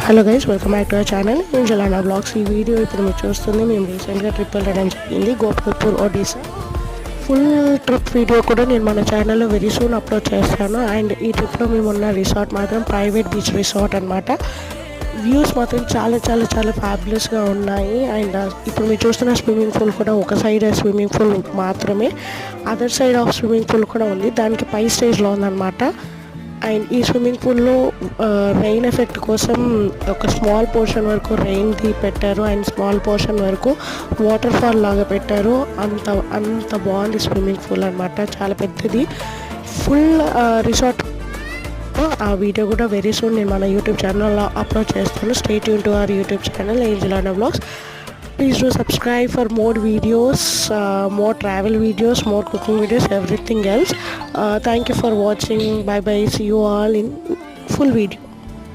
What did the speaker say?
Hello guys, welcome back to our channel Angelana vlogs. ఈ వీడియో ఇప్పుడు మీరు చూస్తుంది మేము రీసెంట్గా ట్రిప్ వెళ్ళడం జరిగింది Gopalpur Odisha. Full trip video కూడా నేను మన ఛానల్లో వెరీ సూన్ అప్లోడ్ చేస్తాను. అండ్ ఈ ట్రిప్లో మేము ఉన్న రిసార్ట్ మాత్రం ప్రైవేట్ బీచ్ రిసార్ట్ అనమాట. వ్యూస్ మాత్రం చాలా చాలా చాలా ఫ్యాబులస్గా ఉన్నాయి. అండ్ ఇప్పుడు మీరు చూస్తున్న స్విమ్మింగ్ పూల్ కూడా ఒక సైడ్ స్విమ్మింగ్ పూల్ మాత్రమే, other side of swimming pool కూడా ఉంది, దానికి పై స్టేజ్లో ఉందన్నమాట. అండ్ ఈ స్విమ్మింగ్ పూల్లో రెయిన్ ఎఫెక్ట్ కోసం ఒక స్మాల్ పోర్షన్ వరకు రెయిన్ది పెట్టారు అండ్ స్మాల్ పోర్షన్ వరకు వాటర్ ఫాల్ లాగా పెట్టారు. అంత అంత బాగుంది స్విమ్మింగ్ పూల్ అనమాట, చాలా పెద్దది. ఫుల్ రిసార్ట్ ఆ వీడియో కూడా వెరీ సూన్ నేను మన యూట్యూబ్ ఛానల్లో అప్లోడ్ చేస్తాను. Stay tune to our YouTube channel Angelana vlogs. Please do subscribe for more videos, more travel videos, more cooking videos, everything else. Thank you for watching. Bye bye. See you all in full video.